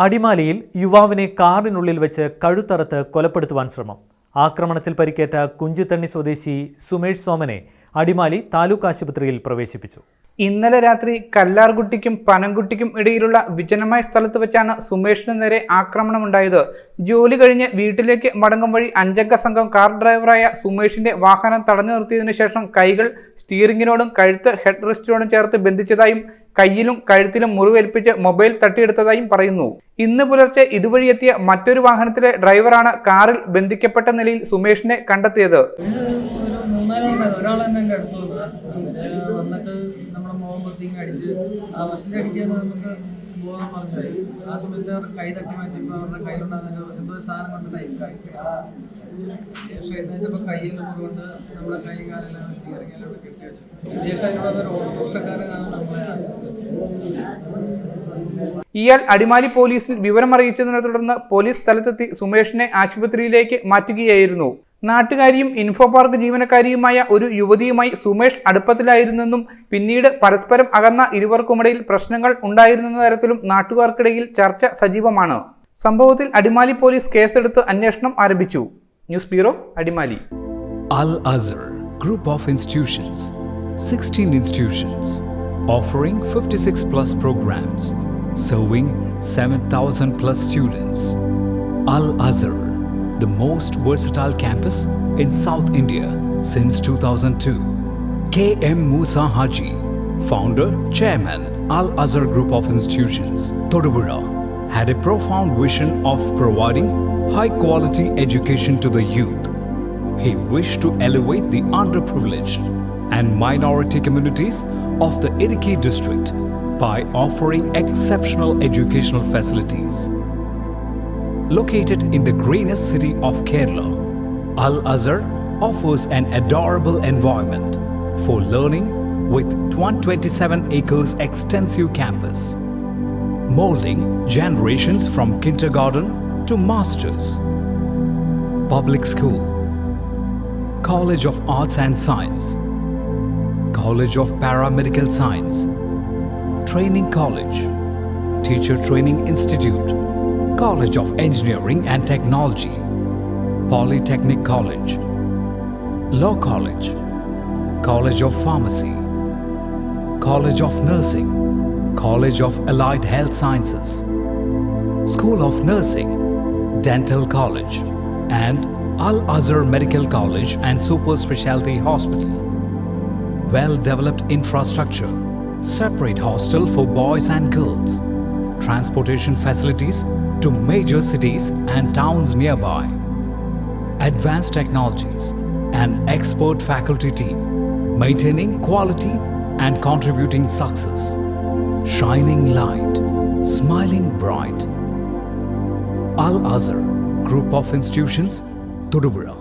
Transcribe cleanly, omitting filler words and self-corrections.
അടിമാലിയിൽ യുവാവിനെ കാറിനുള്ളിൽ വെച്ച് കഴുത്തറുത്ത് കൊലപ്പെടുത്തുവാൻ ശ്രമം. ആക്രമണത്തിൽ പരിക്കേറ്റ കുഞ്ചിത്തണ്ണി സ്വദേശി സുമേഷ് സോമനെ അടിമാലി താലൂക്ക് ആശുപത്രിയിൽ പ്രവേശിപ്പിച്ചു. ഇന്നലെ രാത്രി കല്ലാർകുട്ടിക്കും പനംകുട്ടിക്കും ഇടയിലുള്ള വിജനമായ സ്ഥലത്ത് വെച്ചാണ് സുമേഷിന് നേരെ ആക്രമണമുണ്ടായത്. ജോലി കഴിഞ്ഞ് വീട്ടിലേക്ക് മടങ്ങും വഴി 5 അംഗ സംഘം കാർ ഡ്രൈവറായ സുമേഷിന്റെ വാഹനം തടഞ്ഞു നിർത്തിയതിനു ശേഷം കൈകൾ സ്റ്റിയറിംഗിനോടും കഴുത്ത് ഹെഡ് റെസ്റ്റിനോടും ചേർത്ത് ബന്ധിച്ചതായും കയ്യിലും കഴുത്തിലും മുറിവേൽപ്പിച്ച് മൊബൈൽ തട്ടിയെടുത്തതായും പറയുന്നു. ഇന്ന് പുലർച്ചെ ഇതുവഴി എത്തിയ മറ്റൊരു വാഹനത്തിലെ ഡ്രൈവറാണ് കാറിൽ ബന്ധിക്കപ്പെട്ട നിലയിൽ സുമേഷിനെ കണ്ടെത്തിയത്. ഒരാൾ തന്നെ എൻ്റെ അടുത്ത് വന്നിട്ട് നമ്മളെ മുഖമ്പത്തേക്ക് അടിച്ച് ആ വശൻ്റെ അടിക്കാൻ നമുക്ക് ബോധം പറഞ്ഞു. ആ സമയത്ത് കൈ തട്ടി മാറ്റിയപ്പോൾ അവരുടെ കയ്യിലുണ്ടാകുന്ന എന്തോ സാധനം കൊണ്ട് പക്ഷേ എഴുന്നേറ്റപ്പോൾ കയ്യെല്ലാം കൊണ്ട് നമ്മുടെ കൈ കാലെല്ലാം സ്റ്റിയറിംഗെല്ലാം ഇവിടെ കെട്ടി വെച്ചു. വിദേശക്കാരുടെ ഒരു ഓട്ടോറിക്ഷക്കാരനാണ് നമ്മളെ ഇയാൾ അടിമാലി പോലീസിൽ വിവരമറിയിച്ചതിനെ തുടർന്ന് പോലീസ് സ്ഥലത്തെത്തി സുമേഷിനെ ആശുപത്രിയിലേക്ക് മാറ്റുകയായിരുന്നു. നാട്ടുകാരിയും ഇൻഫോ പാർക്ക് ജീവനക്കാരിയുമായ ഒരു യുവതിയുമായി സുമേഷ് അടുപ്പത്തിലായിരുന്നെന്നും പിന്നീട് പരസ്പരം അകന്ന ഇരുവർക്കുമിടയിൽ പ്രശ്നങ്ങൾ ഉണ്ടായിരുന്നെന്ന തരത്തിലും നാട്ടുകാർക്കിടയിൽ ചർച്ച സജീവമാണ്. സംഭവത്തിൽ അടിമാലി പോലീസ് കേസെടുത്ത് അന്വേഷണം ആരംഭിച്ചു. News bureau, Adimali. Al Azhar Group of Institutions, 16 institutions, offering 56 plus programs, serving 7,000 plus students. Al Azhar, the most versatile campus in South India since 2002. K.M. Musa Haji, founder, chairman, Al Azhar Group of Institutions, Thodupuzha, had a profound vision of providing high-quality education to the youth. He wished to elevate the underprivileged and minority communities of the Idukki district by offering exceptional educational facilities. Located in the greenest city of Kerala, Al Azhar offers an adorable environment for learning with 127 acres extensive campus, molding generations from kindergarten to masters. Public school, College of Arts and Science, College of Paramedical Science, Training College, Teacher Training Institute, College of Engineering and Technology, Polytechnic College, Law College, College of Pharmacy, College of Nursing, College of Allied Health Sciences, School of Nursing, Dental College, and Al Azhar Medical College and Super Specialty Hospital. Well-developed infrastructure, separate hostel for boys and girls, transportation facilities to major cities and towns nearby, advanced technologies, and expert faculty team, maintaining quality and contributing success, shining light, smiling bright. Al Azhar Group of Institutions, Thodupuzha.